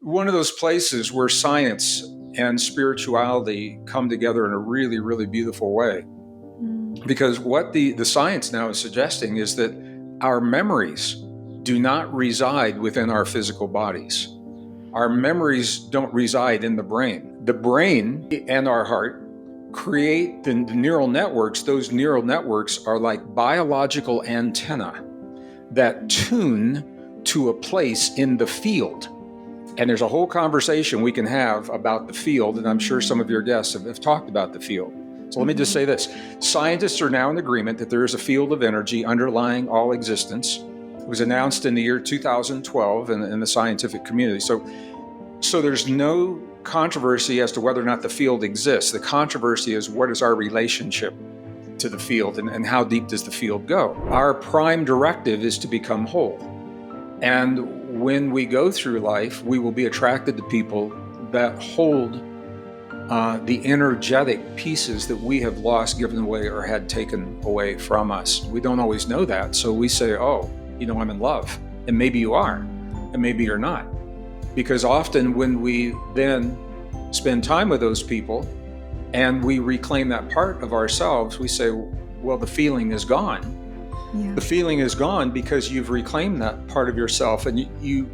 one of those places where science and spirituality come together in a really, really beautiful way. Because what the science now is suggesting is that our memories do not reside within our physical bodies. Our memories don't reside in the brain. The brain and our heart create the neural networks. Those neural networks are like biological antennae that tune to a place in the field. And there's a whole conversation we can have about the field, and I'm sure some of your guests have talked about the field. So let me just say this. Scientists are now in agreement that there is a field of energy underlying all existence. It was announced in the year 2012 in the scientific community. So there's no controversy as to whether or not the field exists. The controversy is what is our relationship to the field and how deep does the field go? Our prime directive is to become whole. And when we go through life, we will be attracted to people that hold the energetic pieces that we have lost, given away, or had taken away from us. We don't always know that. So we say, oh, I'm in love. And maybe you are, and maybe you're not. Because often when we then spend time with those people and we reclaim that part of ourselves, we say, well, the feeling is gone. Yeah. The feeling is gone because you've reclaimed that part of yourself, and you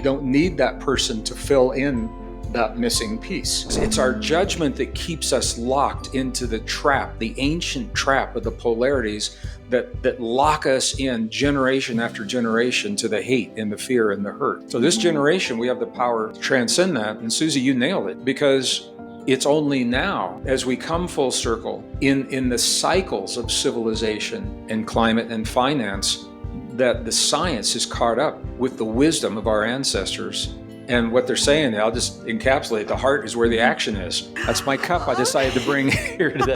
don't need that person to fill in that missing piece. It's our judgment that keeps us locked into the trap, the ancient trap of the polarities that lock us in generation after generation to the hate and the fear and the hurt. So this generation, we have the power to transcend that. And Susie, you nailed it, because it's only now, as we come full circle in the cycles of civilization and climate and finance, that the science is caught up with the wisdom of our ancestors. And what they're saying, I'll just encapsulate, the heart is where the action is. That's my cup I decided to bring here today.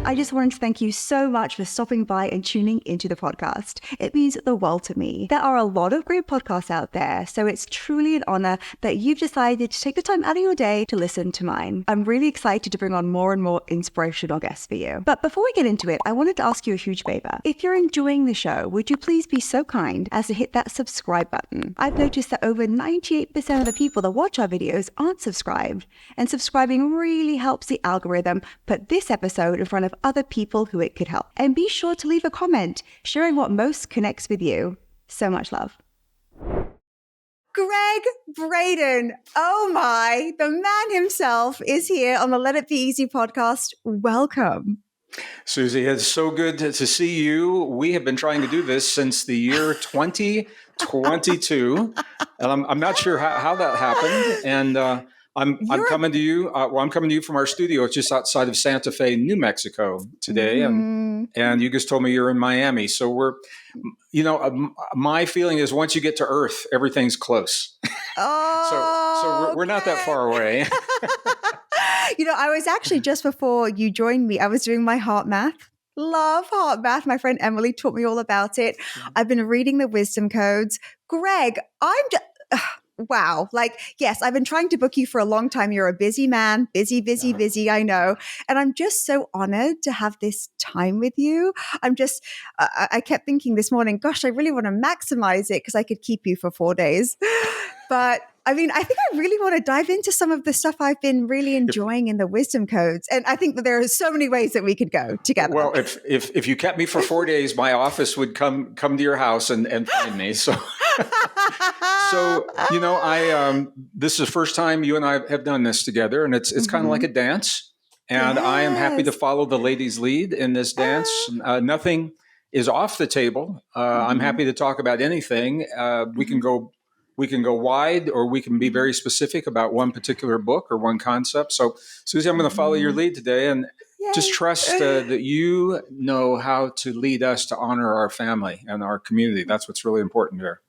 I just wanted to thank you so much for stopping by and tuning into the podcast. It means the world to me. There are a lot of great podcasts out there, so it's truly an honor that you've decided to take the time out of your day to listen to mine. I'm really excited to bring on more and more inspirational guests for you. But before we get into it, I wanted to ask you a huge favor. If you're enjoying the show, would you please be so kind as to hit that subscribe button? I've noticed that over 98% of the people that watch our videos aren't subscribed, and subscribing really helps the algorithm put this episode in front of other people who it could help. And be sure to leave a comment sharing what most connects with you. So much love. Gregg Braden, oh my, the man himself is here on the Let It Be Easy podcast. Welcome. Susie, it's so good to see you. We have been trying to do this since the year 2022, and I'm not sure how that happened. And I'm coming to you. I'm coming to you from our studio. It's just outside of Santa Fe, New Mexico today, and you just told me you're in Miami. So we're, my feeling is once you get to Earth, everything's close. Oh, so we're not that far away. I was actually, just before you joined me, I was doing my HeartMath. Love HeartMath. My friend Emily taught me all about it. I've been reading the wisdom codes. Gregg, wow. Yes, I've been trying to book you for a long time. You're a busy man, busy, I know. And I'm just so honored to have this time with you. I kept thinking this morning, gosh, I really want to maximize it because I could keep you for 4 days. But I think I really want to dive into some of the stuff I've been really enjoying in the wisdom codes. And I think that there are so many ways that we could go together. Well, if you kept me for 4 days, my office would come to your house and find me. So, this is the first time you and I have done this together, and it's kind of like a dance. And yes. I am happy to follow the ladies' lead in this dance. Nothing is off the table. I'm happy to talk about anything. We can go wide, or we can be very specific about one particular book or one concept. So, Susie, I'm going to follow your lead today, and just trust that you know how to lead us to honor our family and our community. That's what's really important here.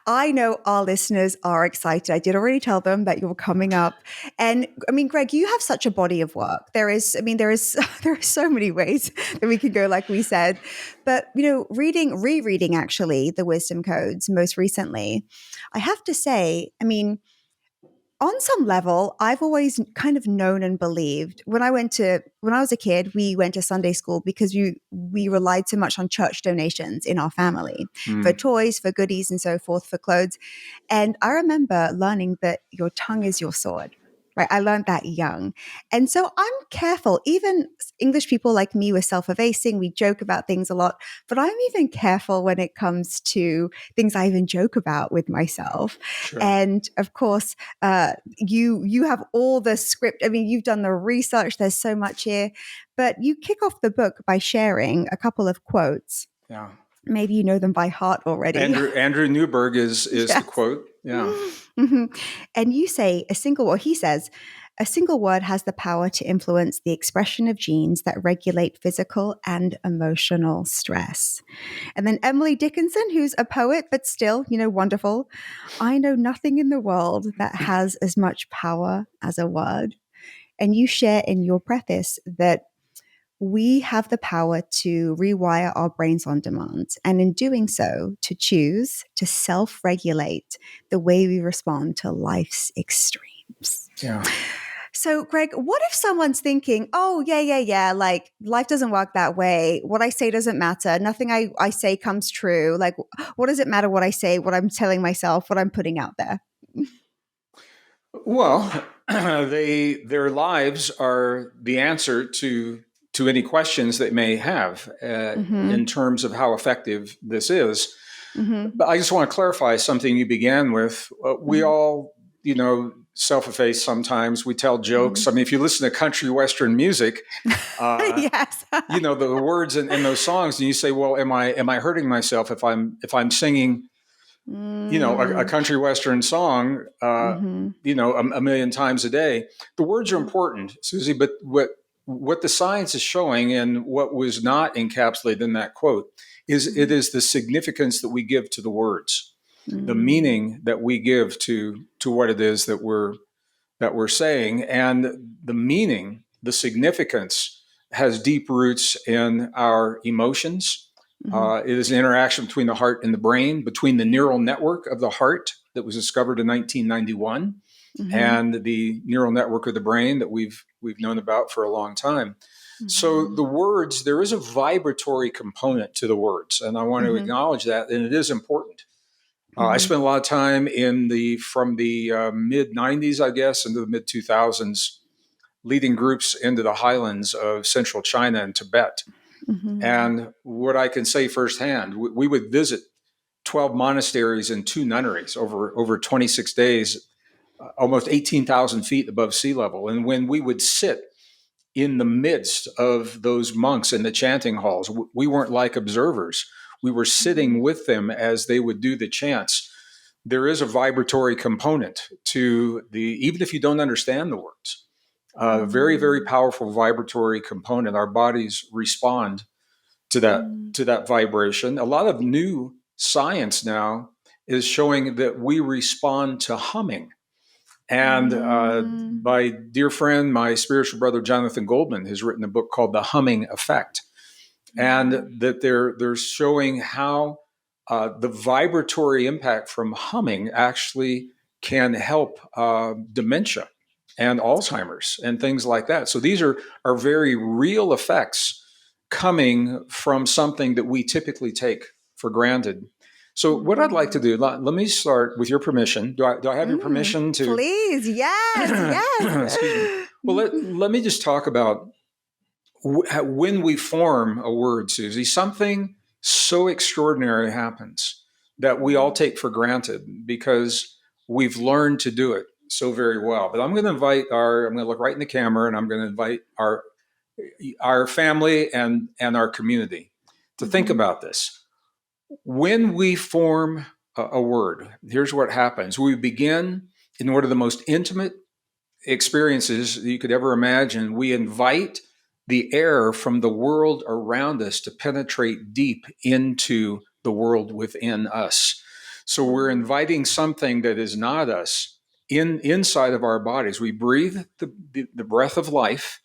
I know our listeners are excited. I did already tell them that you're coming up. And Gregg, you have such a body of work. There are so many ways that we could go, like we said. But, rereading actually the wisdom codes most recently, I have to say, on some level, I've always kind of known and believed. When I was a kid, we went to Sunday school because we relied so much on church donations in our family for toys, for goodies, and so forth, for clothes. And I remember learning that your tongue is your sword. Right. I learned that young. And so I'm careful. Even English people like me, we're self-effacing. We joke about things a lot, but I'm even careful when it comes to things I even joke about with myself. Sure. And of course, you have all the script. I mean, you've done the research. There's so much here, but you kick off the book by sharing a couple of quotes. Yeah. Maybe you know them by heart already. Andrew Newberg is Yes. the quote. Yeah. Mm-hmm. And you say he says, a single word has the power to influence the expression of genes that regulate physical and emotional stress. And then Emily Dickinson, who's a poet, but still, wonderful. I know nothing in the world that has as much power as a word. And you share in your preface that we have the power to rewire our brains on demand. And in doing so, to choose to self-regulate the way we respond to life's extremes. Yeah. So, Gregg, what if someone's thinking, oh, yeah, like life doesn't work that way. What I say doesn't matter. Nothing I say comes true. Like, what does it matter what I say, what I'm telling myself, what I'm putting out there? Well, their lives are the answer to any questions they may have in terms of how effective this is. But I just want to clarify something you began with. We all, self-efface sometimes. We tell jokes. I mean, if you listen to country western music, yes, the words in those songs, and you say, "Well, am I hurting myself if I'm singing?" A country western song, a million times a day. The words are important, Susie, but what the science is showing and what was not encapsulated in that quote is it is the significance that we give to the words, the meaning that we give to what it is that we're saying, and the meaning, the significance has deep roots in our emotions. It is an interaction between the heart and the brain, between the neural network of the heart that was discovered in 1991 and the neural network of the brain that we've known about for a long time. So the words, there is a vibratory component to the words, and I want to acknowledge that, and it is important. I spent a lot of time from the mid 90s, I guess, into the mid 2000s, leading groups into the highlands of central China and Tibet. And what I can say firsthand, we would visit 12 monasteries and 2 nunneries over 26 days, almost 18,000 feet above sea level. And when we would sit in the midst of those monks in the chanting halls, we weren't like observers. We were sitting with them as they would do the chants. There is a vibratory component to even if you don't understand the words, very, very powerful vibratory component. Our bodies respond to that vibration. A lot of new science now is showing that we respond to humming. And my dear friend, my spiritual brother Jonathan Goldman, has written a book called The Humming Effect, and that they're showing how the vibratory impact from humming actually can help dementia and Alzheimer's and things like that. So these are very real effects coming from something that we typically take for granted. So what I'd like to do, let me start with your permission. Do I have your permission to? Please, yes. Excuse me. Well, let me just talk about when we form a word, Susie, something so extraordinary happens that we all take for granted because we've learned to do it so very well. But I'm going to look right in the camera, and I'm going to invite our family and our community to think about this. When we form a word, here's what happens. We begin in one of the most intimate experiences you could ever imagine. We invite the air from the world around us to penetrate deep into the world within us. So we're inviting something that is not us inside of our bodies. We breathe the breath of life,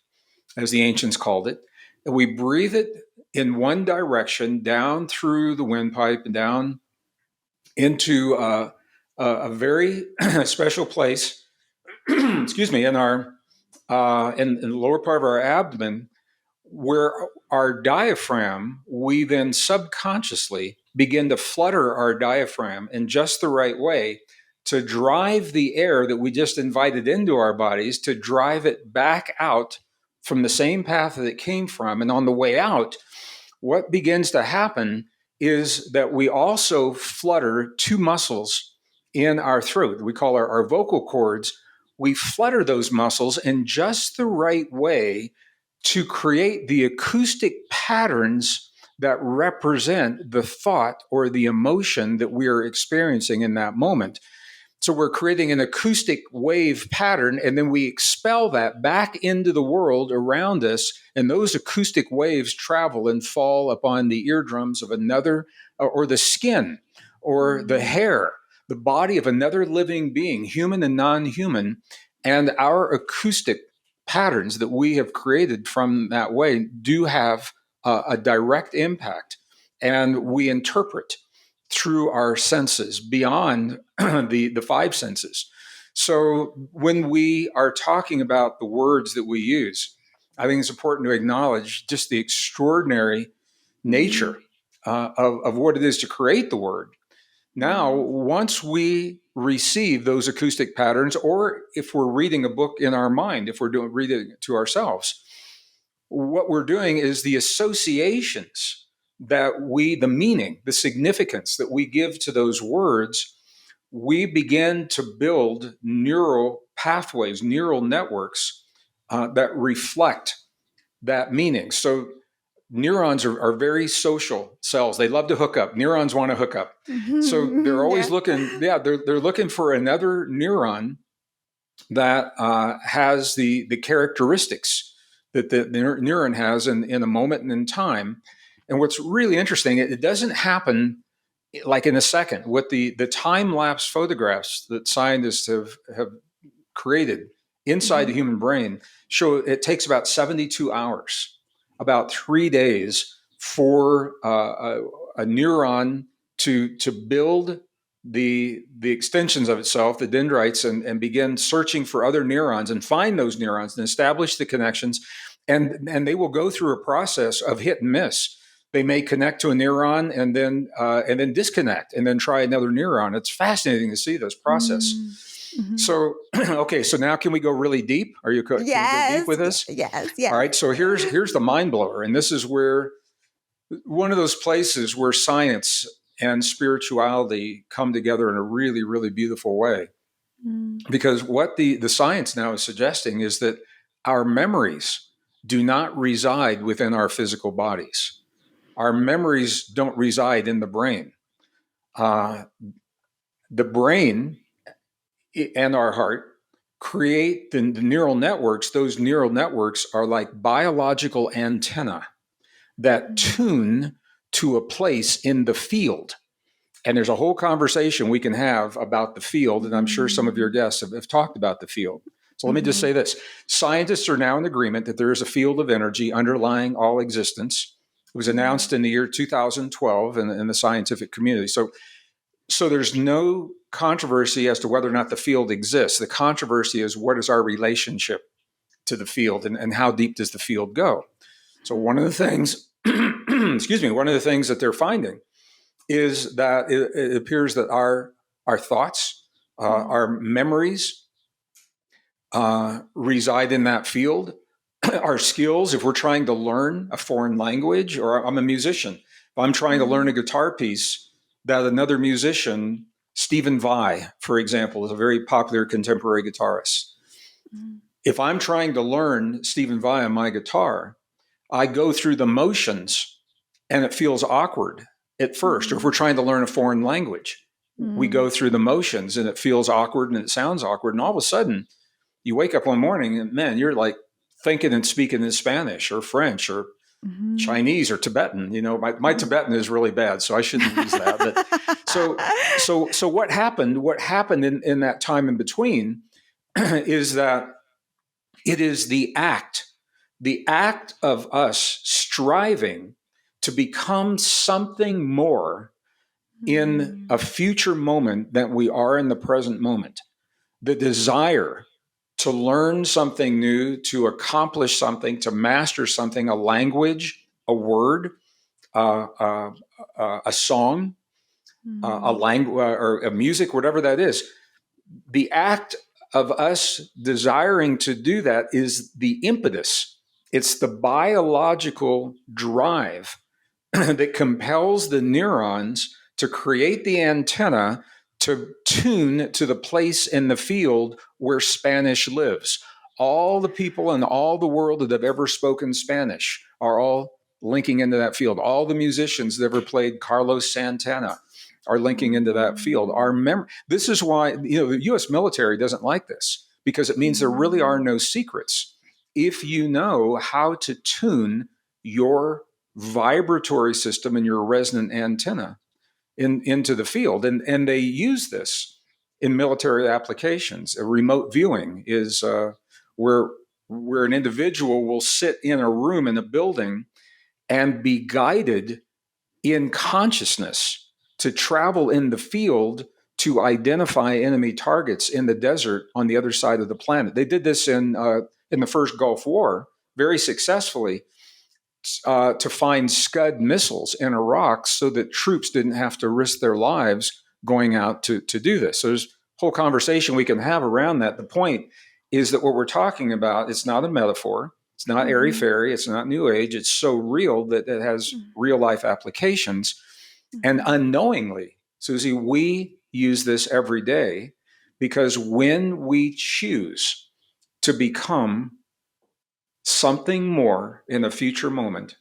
as the ancients called it, and we breathe it in one direction down through the windpipe and down into a very special place excuse me, in our in the lower part of our abdomen, where our diaphragm, we then subconsciously begin to flutter our diaphragm in just the right way to drive the air that we just invited into our bodies, to drive it back out from the same path that it came from. And on the way out, what begins to happen is that we also flutter two muscles in our throat. We call our vocal cords. We flutter those muscles in just the right way to create the acoustic patterns that represent the thought or the emotion that we are experiencing in that moment. So we're creating an acoustic wave pattern, and then we expel that back into the world around us. And those acoustic waves travel and fall upon the eardrums of another, or the skin, or the hair, the body of another living being, human and non-human. And our acoustic patterns that we have created from that way do have a direct impact. And we interpret through our senses beyond the five senses. So when we are talking about the words that we use, I think it's important to acknowledge just the extraordinary nature of what it is to create the word. Now, once we receive those acoustic patterns, or if we're reading a book in our mind, if we're reading it to ourselves, what we're doing is the associations that the meaning, the significance that we give to those words, we begin to build neural pathways, neural networks that reflect that meaning. So neurons are very social cells. They love to hook up. Neurons want to hook up. So they're always looking, they're looking for another neuron that has the characteristics that the neuron has in a moment and in time. And what's really interesting, it doesn't happen like in a second. What the time-lapse photographs that scientists have created inside the human brain show it takes about 72 hours, about 3 days for a neuron to build the extensions of itself, the dendrites, and begin searching for other neurons and find those neurons and establish the connections. And they will go through a process of hit and miss. They may connect to a neuron and then disconnect and then try another neuron. It's fascinating to see this process. So, okay, so now can we go really deep? Can we go deep with this? Yes. All right, so here's the mind blower. And this is where one of those places where science and spirituality come together in a really, really beautiful way. Because what the science now is suggesting is that our memories do not reside within our physical bodies. Our memories don't reside in the brain. The brain and our heart create the neural networks. Those neural networks are like biological antenna that tune to a place in the field. And there's a whole conversation we can have about the field, and I'm sure some of your guests have talked about the field. So let me just say this. Scientists are now in agreement that there is a field of energy underlying all existence. It was announced in the year 2012 in the scientific community. So there's no controversy as to whether or not the field exists. The controversy is what is our relationship to the field, and how deep does the field go? So one of the things, one of the things that they're finding is that it appears that our thoughts, our memories reside in that field. Our skills, if we're trying to learn a foreign language, or I'm a musician, if I'm trying to learn a guitar piece that another musician, Stephen Vai, for example, is a very popular contemporary guitarist. If I'm trying to learn Stephen Vai on my guitar, I go through the motions and it feels awkward at first. Or if we're trying to learn a foreign language, we go through the motions and it feels awkward and it sounds awkward. And all of a sudden, you wake up one morning and man, you're like thinking and speaking in Spanish or French or Chinese or Tibetan. You know, my Tibetan is really bad, so I shouldn't use that. But so what happened? What happened in that time in between is that it is the act of us striving to become something more in a future moment than we are in the present moment. The desire to learn something new, to accomplish something, to master something, a language, a word, a song, a language, or a music, whatever that is. The act of us desiring to do that is the impetus. It's the biological drive that compels the neurons to create the antenna to tune to the place in the field where Spanish lives. All the people in all the world that have ever spoken Spanish are all linking into that field. All the musicians that ever played Carlos Santana are linking into that field. This is why, the U.S. military doesn't like this, because it means there really are no secrets. If you know how to tune your vibratory system and your resonant antenna into the field. And they use this in military applications. Remote viewing is where an individual will sit in a room in a building and be guided in consciousness to travel in the field to identify enemy targets in the desert on the other side of the planet. They did this in the first Gulf War very successfully, to find Scud missiles in Iraq so that troops didn't have to risk their lives going out to do this. So there's a whole conversation we can have around that. The point is that what we're talking about, it's not a metaphor. It's not airy-fairy. It's not new age. It's so real that it has real-life applications. And unknowingly, Susie, we use this every day, because when we choose to become something more in a future moment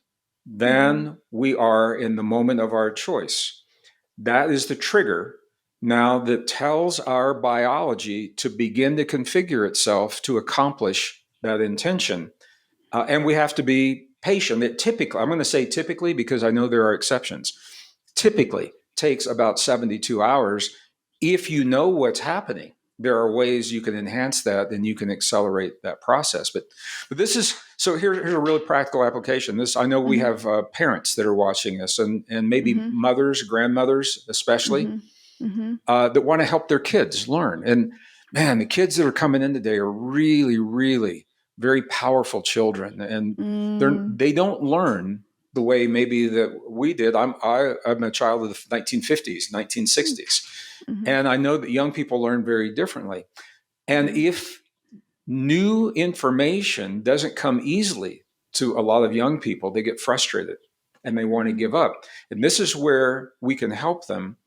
than we are in the moment of our choice, that is the trigger now that tells our biology to begin to configure itself to accomplish that intention. And we have to be patient. It typically, I'm going to say typically because I know there are exceptions, typically takes about 72 hours. If you know what's happening, there are ways you can enhance that and you can accelerate that process. But this is, so here's a really practical application. I know we have parents that are watching this, and maybe mothers, grandmothers especially, that want to help their kids learn. And man, the kids that are coming in today are really, really very powerful children, and they don't learn the way maybe that we did. I'm a child of the 1950s, 1960s, and I know that young people learn very differently. And if new information doesn't come easily to a lot of young people, they get frustrated and they want to give up. And this is where we can help them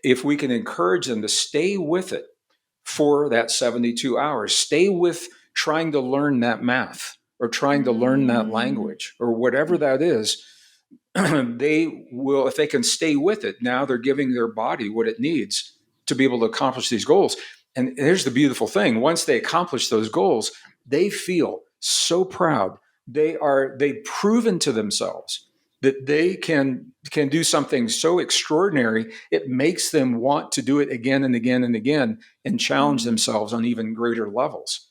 if we can encourage them to stay with it for that 72 hours. Stay with trying to learn that math or trying to learn that language or whatever that is. They will, if they can stay with it, now they're giving their body what it needs to be able to accomplish these goals. And here's the beautiful thing. Once they accomplish those goals, they feel so proud. They've proven to themselves that they can do something so extraordinary, it makes them want to do it again and again and again and challenge themselves on even greater levels.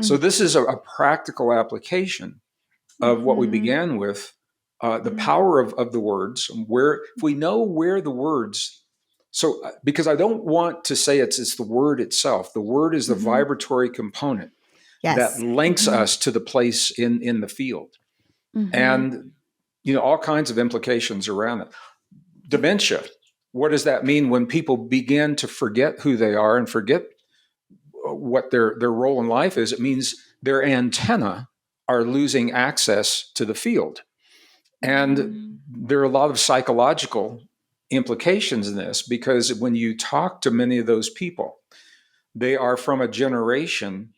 So this is a practical application of what we began with, the power of the words, where if we know where the words, so because I don't want to say it's the word itself. The word is the vibratory component that links us to the place in the field. And all kinds of implications around it. Dementia, what does that mean when people begin to forget who they are and forget what their role in life is? It means their antenna are losing access to the field. And there are a lot of psychological implications in this, because when you talk to many of those people, they are from a generation.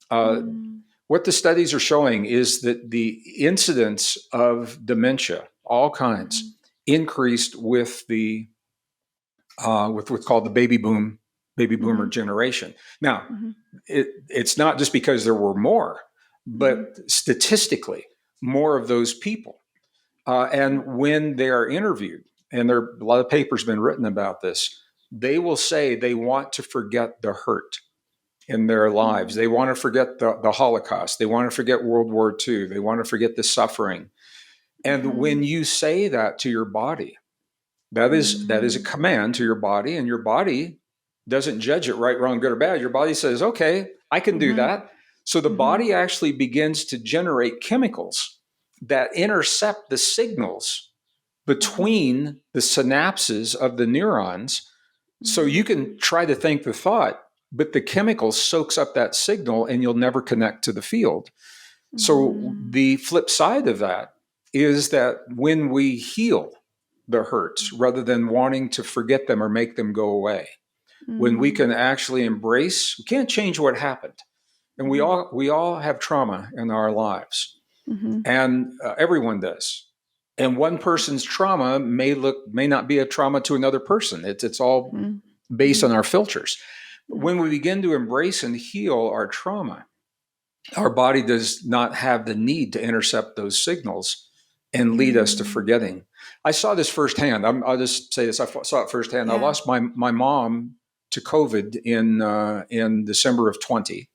What the studies are showing is that the incidence of dementia, all kinds, increased with with what's called the baby boomer generation. Now, it's not just because there were more, but statistically, more of those people. And when they are interviewed, and there are a lot of papers been written about this, they will say they want to forget the hurt in their lives. They want to forget the Holocaust. They want to forget World War II. They want to forget the suffering. And when you say that to your body, that is a command to your body, and your body doesn't judge it right, wrong, good, or bad. Your body says, okay, I can do that. So the body actually begins to generate chemicals that intercept the signals between the synapses of the neurons. So you can try to think the thought, but the chemical soaks up that signal and you'll never connect to the field. So the flip side of that is that when we heal the hurts rather than wanting to forget them or make them go away, when we can actually embrace, we can't change what happened. And we all have trauma in our lives, and everyone does. And one person's trauma may not be a trauma to another person. It's all based on our filters. When we begin to embrace and heal our trauma, our body does not have the need to intercept those signals and lead us to forgetting. I saw this firsthand. I'll just say this. I saw it firsthand. Yeah. I lost my mom to COVID in December of 20.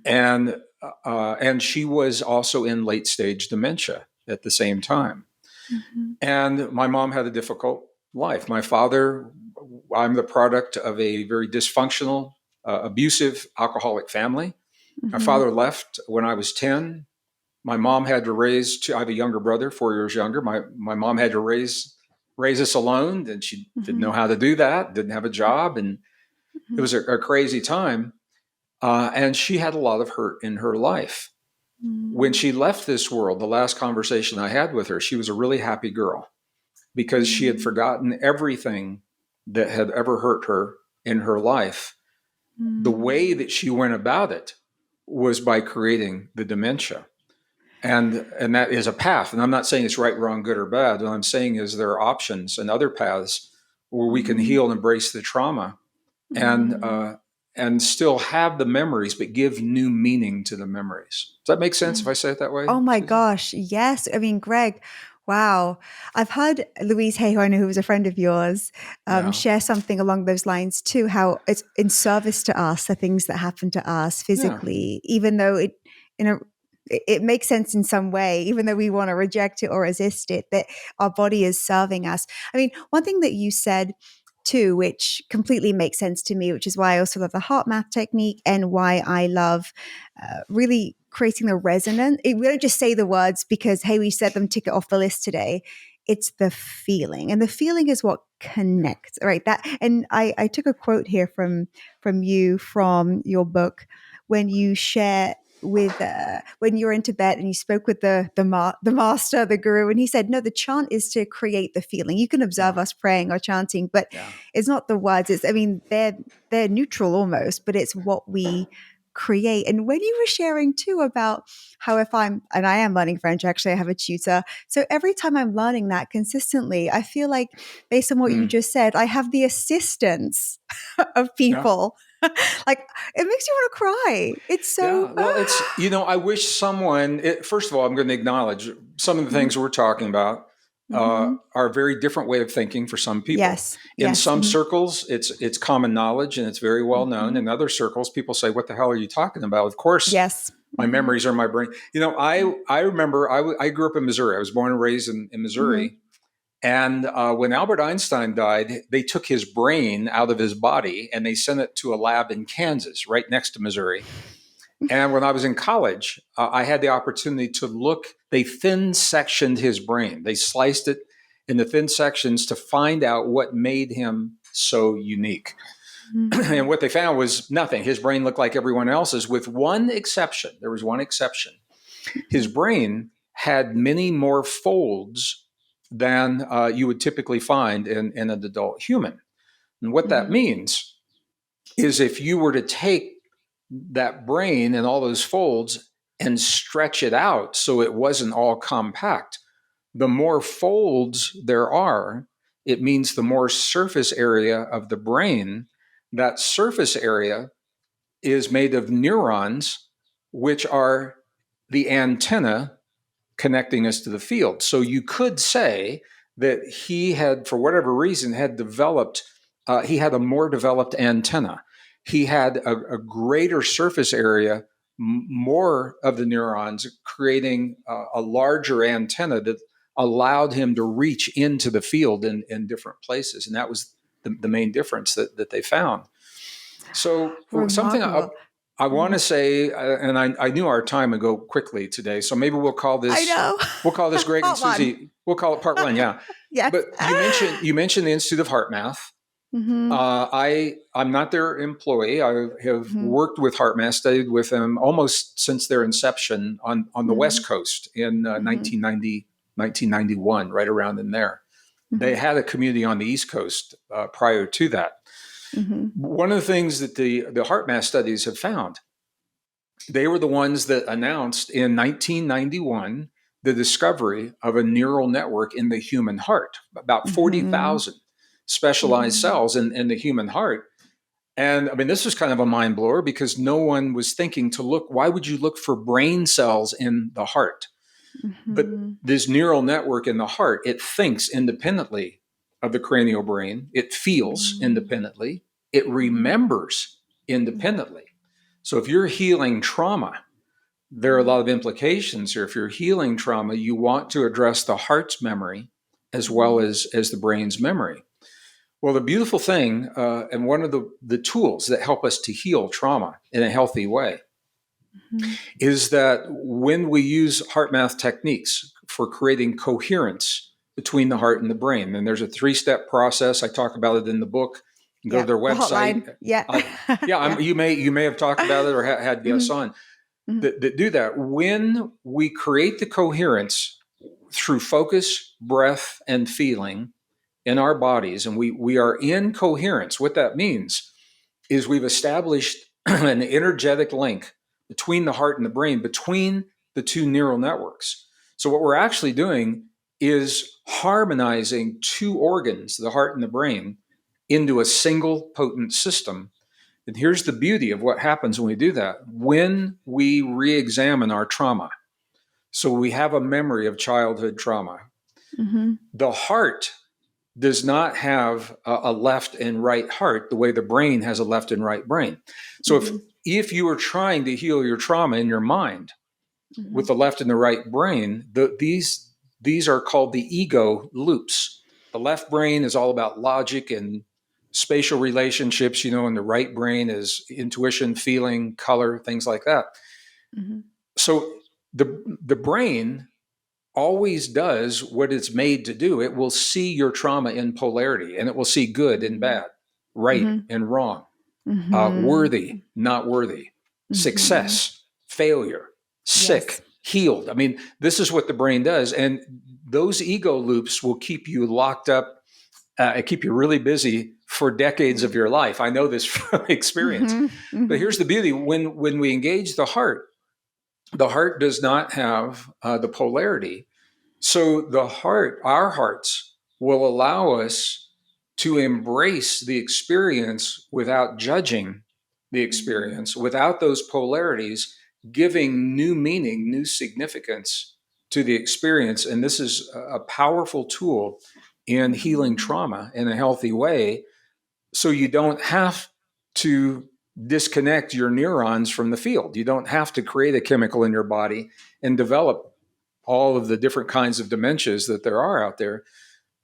And she was also in late stage dementia at the same time. And my mom had a difficult life. My father, I'm the product of a very dysfunctional, abusive, alcoholic family. My father left when I was 10. My mom had to I have a younger brother, 4 years younger. My mom had to raise us alone, and she didn't know how to do that, didn't have a job, and it was a crazy time. And she had a lot of hurt in her life. When she left this world, the last conversation I had with her, she was a really happy girl because she had forgotten everything that had ever hurt her in her life. The way that she went about it was by creating the dementia. And that is a path. And I'm not saying it's right, wrong, good, or bad. What I'm saying is there are options and other paths where we can heal and embrace the trauma and still have the memories, but give new meaning to the memories. Does that make sense if I say it that way? Oh my Susan? gosh. Yes. I mean, Gregg, wow. I've heard Louise Hay, who I know who was a friend of yours, share something along those lines too, how it's in service to us, the things that happen to us physically, even though it makes sense in some way, even though we want to reject it or resist it, that our body is serving us. I mean, one thing that you said too, which completely makes sense to me, which is why I also love the HeartMath technique and why I love really creating the resonance. We don't just say the words because, hey, we said them, tick it off the list today. It's the feeling, and the feeling is what connects, right? And I took a quote here from you from your book when you share with when you're in Tibet and you spoke with the master, the guru, and he said, no, the chant is to create the feeling. You can observe us praying or chanting, but it's not the words. They're neutral almost, but it's what we create. And when you were sharing too about how and I am learning French, actually I have a tutor. So every time I'm learning that consistently, I feel like based on what you just said, I have the assistance of people. Like it makes you want to cry. It's so well, it's I wish someone. First of all, I'm going to acknowledge some of the things we're talking about are a very different way of thinking for some people. Yes. In some circles, it's common knowledge and it's very well known. In other circles, people say, "What the hell are you talking about?" Of course, yes. My memories are in my brain. I remember I grew up in Missouri. I was born and raised in Missouri. And when Albert Einstein died, they took his brain out of his body and they sent it to a lab in Kansas, right next to Missouri. And when I was in college, I had the opportunity to look. They thin sectioned his brain. They sliced it into thin sections to find out what made him so unique. And what they found was nothing. His brain looked like everyone else's, with one exception. There was one exception. His brain had many more folds than you would typically find in an adult human. And what that means is if you were to take that brain and all those folds and stretch it out so it wasn't all compact, the more folds there are, it means the more surface area of the brain. That surface area is made of neurons, which are the antenna connecting us to the field. So you could say that he had, for whatever reason, had developed, he had a more developed antenna. He had a greater surface area, more of the neurons, creating a larger antenna that allowed him to reach into the field in different places. And that was the main difference that they found. So Remarkable. something I want to say, and I knew our time would go quickly today, so maybe we'll call this. I know. We'll call this Greg and Part one. Susie. We'll call it part one. Yeah. Yes. But you mentioned the Institute of HeartMath. I'm not their employee. I have worked with HeartMath, studied with them almost since their inception on the West Coast in 1990, 1991, right around in there. They had a community on the East Coast prior to that. One of the things that the HeartMath studies have found, they were the ones that announced in 1991 the discovery of a neural network in the human heart, about 40,000 specialized cells in the human heart. And I mean, this was kind of a mind blower because no one was thinking to look, why would you look for brain cells in the heart? But this neural network in the heart, it thinks independently of the cranial brain. It feels independently. It remembers independently. So if you're healing trauma, there are a lot of implications here. If you're healing trauma, you want to address the heart's memory as well as the brain's memory. Well, the beautiful thing, and one of the tools that help us to heal trauma in a healthy way, is that when we use HeartMath techniques for creating coherence between the heart and the brain, and there's a 3-step process. I talk about it in the book. Go to their website. You may have talked about it or had guests on that do that. When we create the coherence through focus, breath, and feeling in our bodies, and we are in coherence, what that means is we've established an energetic link between the heart and the brain, between the two neural networks. So what we're actually doing is harmonizing two organs, the heart and the brain, into a single potent system. And here's the beauty of what happens when we do that. When we re-examine our trauma, so we have a memory of childhood trauma, the heart does not have a left and right heart the way the brain has a left and right brain. So if you are trying to heal your trauma in your mind with the left and the right brain, these are called the ego loops. The left brain is all about logic and spatial relationships, and the right brain is intuition, feeling, color, things like that. So the brain always does what it's made to do. It will see your trauma in polarity, and it will see good and bad, right and wrong, worthy, not worthy, success, failure, sick, healed. I mean, this is what the brain does. And those ego loops will keep you locked up, keep you really busy for decades of your life. I know this from experience. But here's the beauty. When we engage the heart does not have the polarity. So our hearts will allow us to embrace the experience without judging the experience, without those polarities, giving new meaning, new significance to the experience. And this is a powerful tool in healing trauma in a healthy way. So you don't have to disconnect your neurons from the field. You don't have to create a chemical in your body and develop all of the different kinds of dementias that there are out there,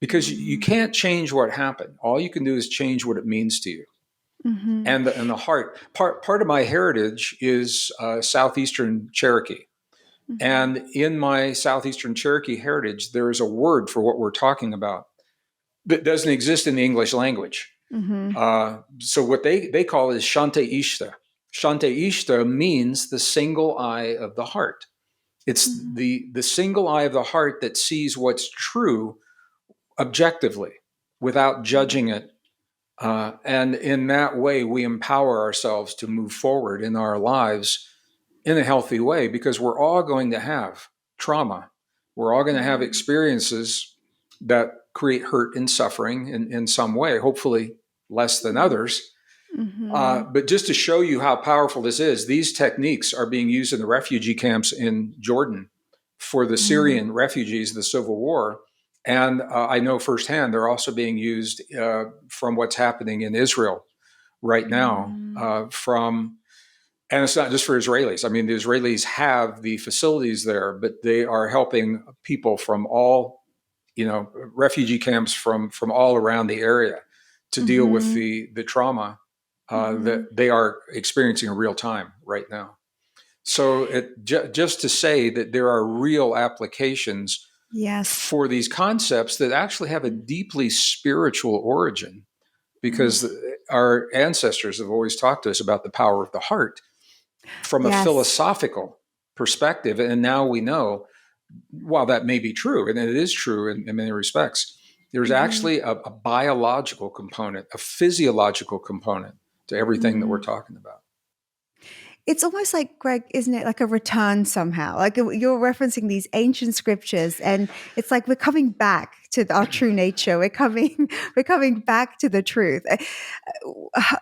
because you can't change what happened. All you can do is change what it means to you. And the heart. Part of my heritage is Southeastern Cherokee. And in my Southeastern Cherokee heritage, there is a word for what we're talking about that doesn't exist in the English language. So what they call is Shante Ishta. Shante Ishta means the single eye of the heart. It's the single eye of the heart that sees what's true objectively without judging it. And in that way, we empower ourselves to move forward in our lives in a healthy way, because we're all going to have trauma. We're all going to have experiences that create hurt and suffering in some way, hopefully less than others. But just to show you how powerful this is, these techniques are being used in the refugee camps in Jordan for the Syrian refugees of the civil war. And I know firsthand they're also being used from what's happening in Israel right now. And it's not just for Israelis. I mean, the Israelis have the facilities there, but they are helping people from all, refugee camps from all around the area to deal with the trauma that they are experiencing in real time right now. So just to say that there are real applications for these concepts that actually have a deeply spiritual origin, because our ancestors have always talked to us about the power of the heart from a philosophical perspective. And now we know, while that may be true, and it is true in many respects, there's actually a biological component, a physiological component to everything that we're talking about. It's almost like, Greg, isn't it, like a return somehow? Like you're referencing these ancient scriptures, and it's like we're coming back to our true nature. We're coming back to the truth.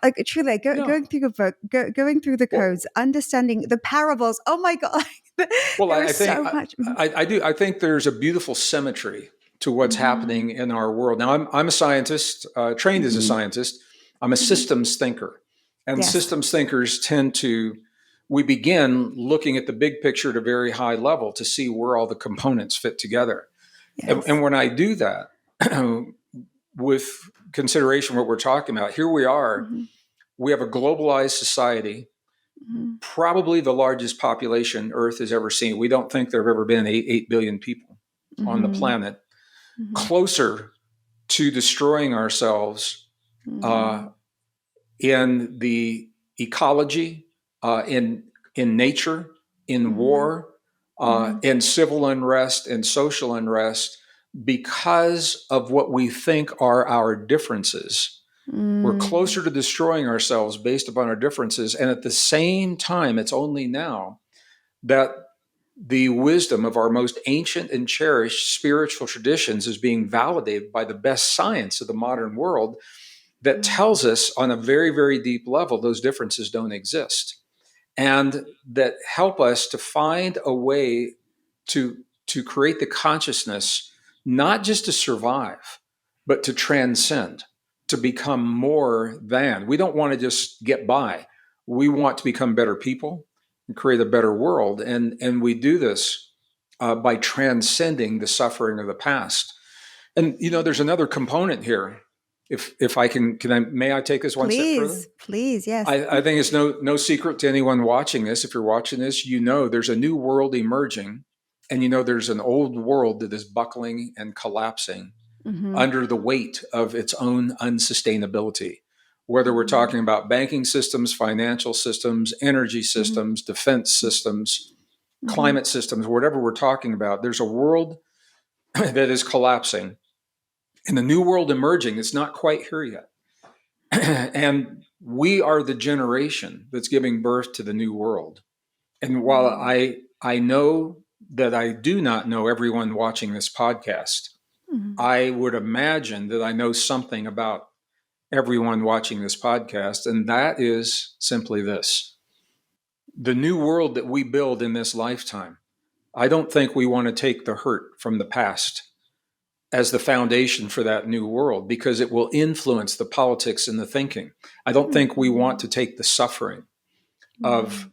Like truly, going through the book, going through the codes, understanding the parables. Oh my God! Well, I think so much. I think there's a beautiful symmetry to what's happening in our world. Now, I'm a scientist, trained as a scientist. I'm a systems thinker, and systems thinkers tend to. We begin looking at the big picture at a very high level to see where all the components fit together. And when I do that, with consideration what we're talking about, here we are, we have a globalized society, probably the largest population Earth has ever seen. We don't think there have ever been 8 billion people on the planet, closer to destroying ourselves in the ecology, in nature, in war, in civil unrest and social unrest, because of what we think are our differences. We're closer to destroying ourselves based upon our differences. And at the same time, it's only now that the wisdom of our most ancient and cherished spiritual traditions is being validated by the best science of the modern world that tells us on a very, very deep level those differences don't exist. And that help us to find a way to create the consciousness, not just to survive, but to transcend, to become more than. We don't want to just get by. We want to become better people and create a better world. And we do this by transcending the suffering of the past. And, there's another component here. If I may I take this one step further? Please, yes. I think it's no secret to anyone watching this. If you're watching this, there's a new world emerging, and there's an old world that is buckling and collapsing under the weight of its own unsustainability. Whether we're talking about banking systems, financial systems, energy systems, defense systems, climate systems, whatever we're talking about, there's a world that is collapsing. And the new world emerging is not quite here yet. And we are the generation that's giving birth to the new world. And while I know that I do not know everyone watching this podcast, I would imagine that I know something about everyone watching this podcast. And that is simply this: the new world that we build in this lifetime, I don't think we want to take the hurt from the past as the foundation for that new world, because it will influence the politics and the thinking. I don't think we want to take the suffering of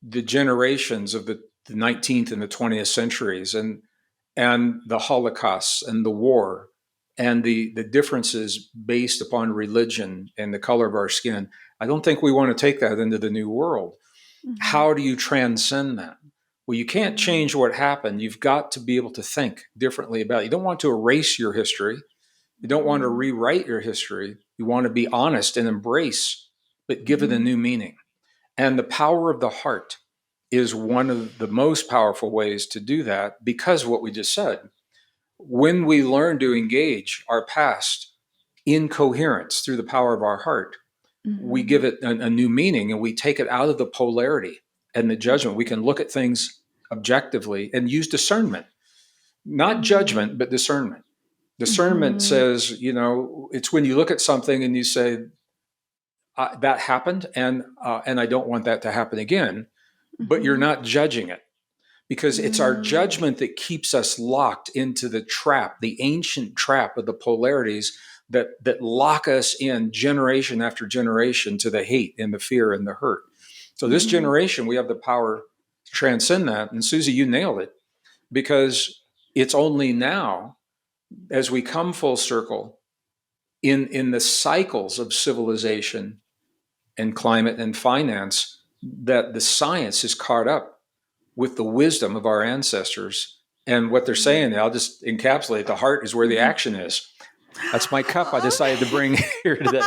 the generations of the 19th and the 20th centuries and the Holocaust and the war and the differences based upon religion and the color of our skin. I don't think we want to take that into the new world. How do you transcend that? Well, you can't change what happened. You've got to be able to think differently about it. You don't want to erase your history. You don't want to rewrite your history. You want to be honest and embrace, but give it a new meaning. And the power of the heart is one of the most powerful ways to do that, because of what we just said. When we learn to engage our past in coherence through the power of our heart, we give it a new meaning, and we take it out of the polarity and the judgment. We can look at things objectively and use discernment, not judgment, but discernment. Discernment says, it's when you look at something and you say, that happened, and I don't want that to happen again, but you're not judging it, because it's our judgment that keeps us locked into the trap, the ancient trap of the polarities that lock us in generation after generation to the hate and the fear and the hurt. So this generation, we have the power to transcend that. And Susie, you nailed it, because it's only now, as we come full circle in the cycles of civilization, and climate and finance, that the science is caught up with the wisdom of our ancestors. And what they're saying, I'll just encapsulate, the heart is where the action is. That's my cup I decided to bring here today.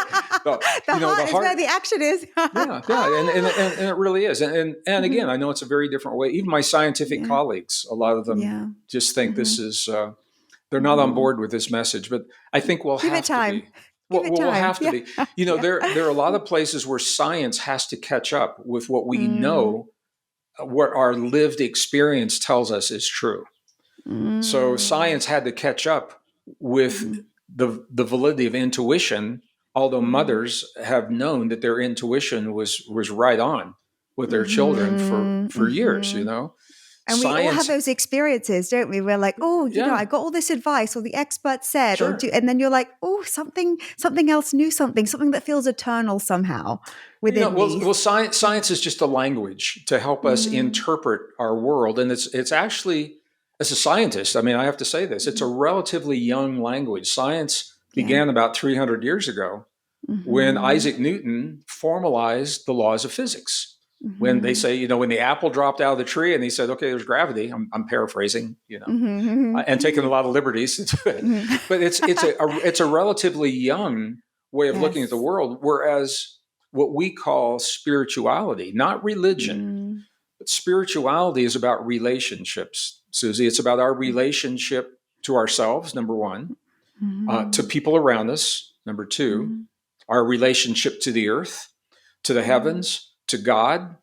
The heart is where the action is. Yeah, and it really is. And again, I know it's a very different way. Even my scientific colleagues, a lot of them just think this is, they're not on board with this message. But I think we'll have to be. We'll have to be. You know, there are a lot of places where science has to catch up with what we know, what our lived experience tells us is true. So science had to catch up with the validity of intuition, although mothers have known that their intuition was right on with their children for years, you know. And we all have those experiences, don't we? We're like, oh, you know, I got all this advice, or the expert said, and then you're like, oh, something else knew something that feels eternal somehow within me. Well, science is just a language to help us interpret our world, and it's actually, as a scientist, I mean, I have to say this, it's a relatively young language. Science began about 300 years ago when Isaac Newton formalized the laws of physics. When they say, you know, when the apple dropped out of the tree and he said, okay, there's gravity. I'm paraphrasing, you know, and taking a lot of liberties to do it. But it's a relatively young way of looking at the world. Whereas what we call spirituality, not religion, but spirituality is about relationships, Susie. It's about our relationship to ourselves, number one, to people around us, number two, our relationship to the earth, to the heavens, to God,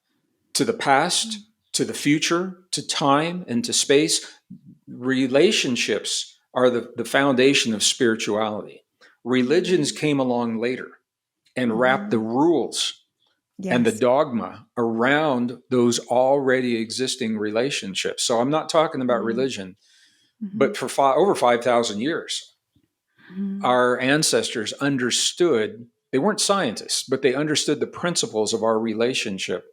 to the past, to the future, to time, and to space. Relationships are the foundation of spirituality. Religions came along later and wrapped the rules and the dogma around those already existing relationships. So I'm not talking about religion, but for over 5,000 years, our ancestors understood. They weren't scientists, but they understood the principles of our relationship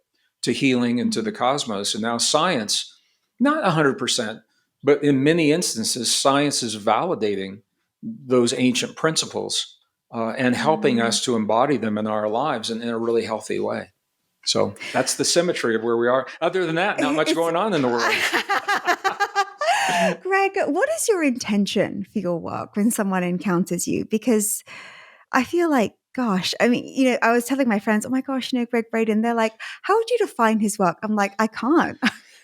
to healing and to the cosmos. And now science, not 100%, but in many instances, science is validating those ancient principles and helping us to embody them in our lives in a really healthy way. So that's the symmetry of where we are. Other than that, not much going on in the world. Gregg, what is your intention for your work when someone encounters you? Because I feel like, gosh, I mean, you know, I was telling my friends, oh my gosh, you know, Gregg Braden, they're like, how would you define his work? I'm like, I can't.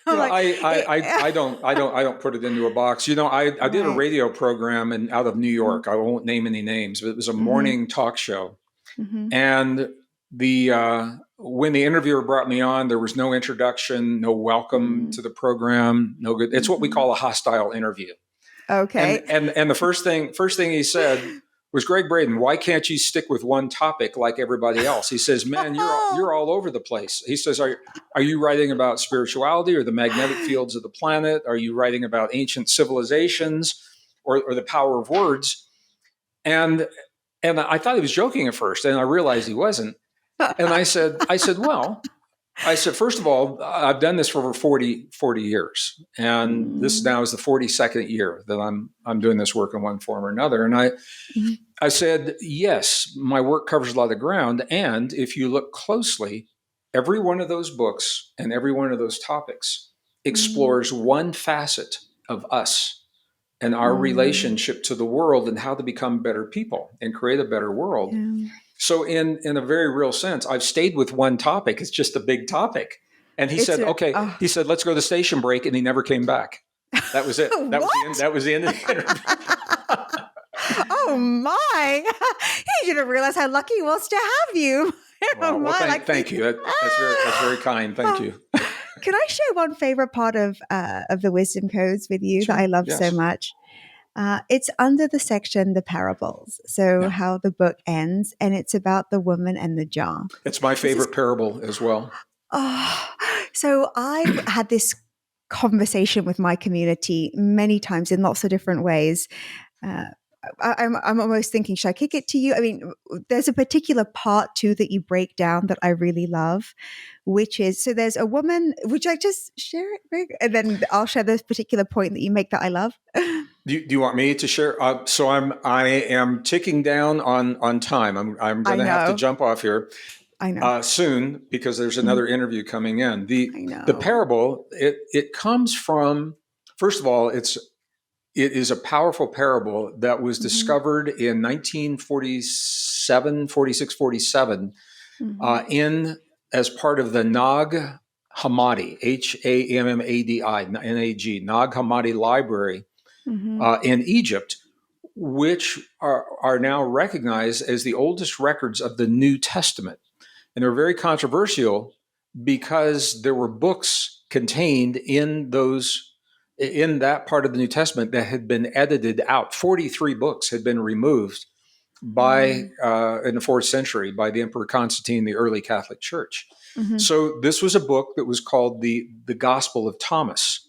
I don't put it into a box. You know, I did a radio program out of New York. I won't name any names, but it was a morning talk show. And when the interviewer brought me on, there was no introduction, no welcome to the program, no good. It's what we call a hostile interview. Okay. And the first thing he said was, Gregg Braden, why can't you stick with one topic like everybody else? He says, man, you're all over the place. He says, are you writing about spirituality or the magnetic fields of the planet? Are you writing about ancient civilizations or the power of words? And I thought he was joking at first, and I realized he wasn't. And I said, first of all, I've done this for over 40 years. And this now is the 42nd year that I'm doing this work in one form or another. And I said, yes, my work covers a lot of ground. And if you look closely, every one of those books and every one of those topics explores one facet of us and our relationship to the world and how to become better people and create a better world. Yeah. So in a very real sense, I've stayed with one topic. It's just a big topic. And he said, he said, let's go to station break. And he never came back. That was it. That was the end of the interview. Oh my. He didn't realize how lucky he was to have you. Thank you. That's very kind. Thank you. Can I share one favorite part of the wisdom codes with you that I love so much? It's under the section, the parables. So how the book ends, and it's about the woman and the jar. It's my favorite parable as well. So I had this conversation with my community many times in lots of different ways. I'm almost thinking, should I kick it to you? I mean, there's a particular part too that you break down that I really love, which is, so there's a woman, would you like to just share it, Gregg? And then I'll share this particular point that you make that I love. Do you want me to share? So I am ticking down on time. I'm going to have to jump off here. I know. soon, because there's another interview coming in. I know. The parable, it comes from, first of all, it is a powerful parable that was discovered in 1947, 46, 47, in as part of the Nag Hammadi, Hammadi, NAG, Nag Hammadi Library in Egypt, which are now recognized as the oldest records of the New Testament. And they're very controversial because there were books contained in that part of the New Testament that had been edited out. 43 books had been removed by in the 4th century by the Emperor Constantine, the early Catholic Church. So this was a book that was called the Gospel of Thomas.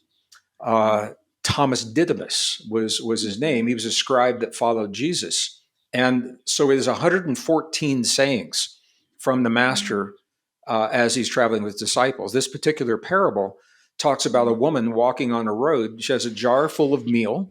Thomas Didymus was his name. He was a scribe that followed Jesus. And so it is 114 sayings from the master as he's traveling with disciples. This particular parable talks about a woman walking on a road. She has a jar full of meal.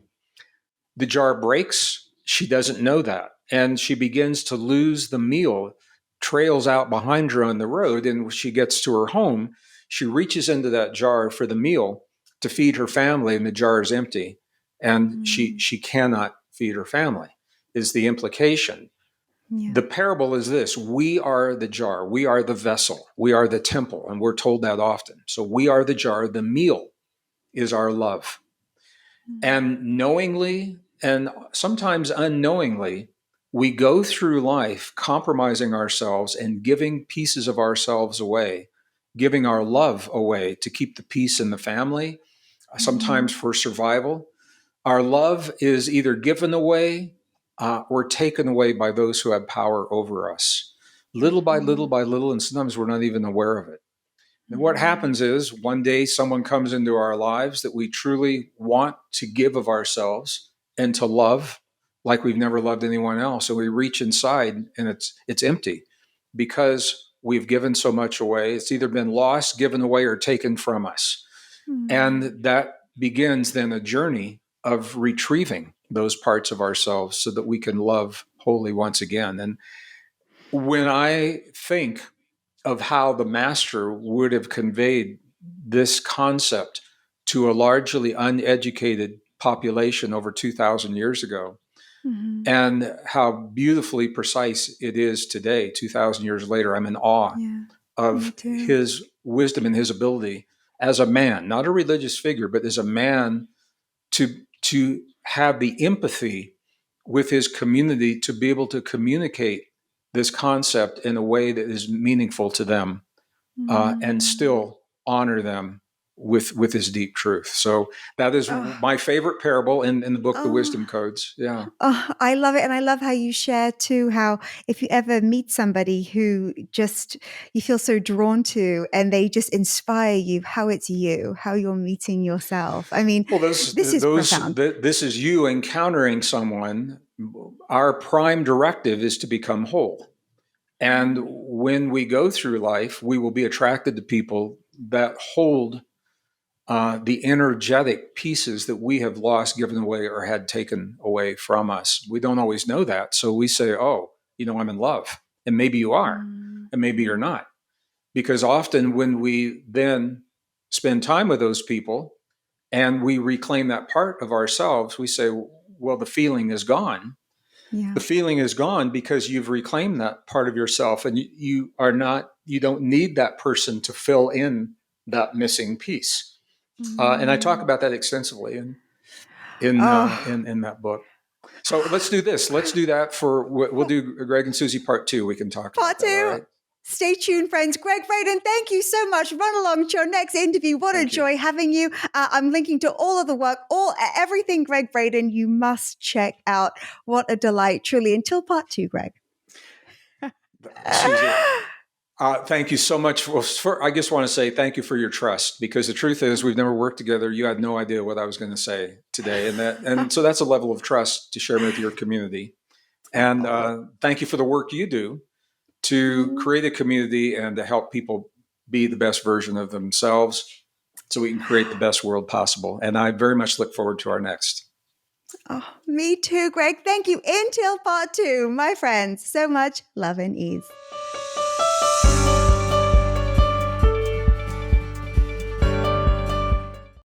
The jar breaks. She doesn't know that. And she begins to lose the meal, trails out behind her on the road. And when she gets to her home, she reaches into that jar for the meal to feed her family, and the jar is empty. And she cannot feed her family, is the implication. Yeah. The parable is this: we are the jar, we are the vessel, we are the temple, and we're told that often. So we are the jar, the meal is our love. And knowingly and sometimes unknowingly, we go through life compromising ourselves and giving pieces of ourselves away, giving our love away to keep the peace in the family, sometimes for survival. Our love is either given away or taken away by those who have power over us, little by little by little, and sometimes we're not even aware of it. And what happens is one day someone comes into our lives that we truly want to give of ourselves and to love like we've never loved anyone else. And we reach inside and it's empty because we've given so much away. It's either been lost, given away, or taken from us. And that begins then a journey of retrieving those parts of ourselves so that we can love wholly once again. And when I think of how the master would have conveyed this concept to a largely uneducated population over 2,000 years ago, and how beautifully precise it is today, 2,000 years later, I'm in awe of his wisdom and his ability as a man, not a religious figure, but as a man to have the empathy with his community to be able to communicate this concept in a way that is meaningful to them and still honor them with his deep truth. So that is my favorite parable in the book, The Wisdom Codes. Yeah. I love it. And I love how you share too, how if you ever meet somebody who just you feel so drawn to and they just inspire you, how it's you, how you're meeting yourself. I mean, this is profound. This is you encountering someone. Our prime directive is to become whole. And when we go through life, we will be attracted to people that hold the energetic pieces that we have lost, given away, or had taken away from us. We don't always know that. So we say, oh, I'm in love. And maybe you are, and maybe you're not. Because often when we then spend time with those people and we reclaim that part of ourselves, we say, well, the feeling is gone. Yeah. The feeling is gone because you've reclaimed that part of yourself, and you don't need that person to fill in that missing piece. And I talk about that extensively in that book. So let's do this. Let's do that we'll do Gregg and Susie part 2. We can talk part about 2. That, right? Stay tuned, friends. Gregg Braden, thank you so much. Run along to your next interview. What a joy having you. I'm linking to all of the work, everything Gregg Braden. You must check out. What a delight, truly. Until part 2, Gregg. Susie, thank you so much. I just want to say thank you for your trust, because the truth is we've never worked together. You had no idea what I was going to say today. And so that's a level of trust to share with your community. And thank you for the work you do to create a community and to help people be the best version of themselves so we can create the best world possible. And I very much look forward to our next. Oh, me too, Gregg. Thank you. Until part 2, my friends. So much love and ease.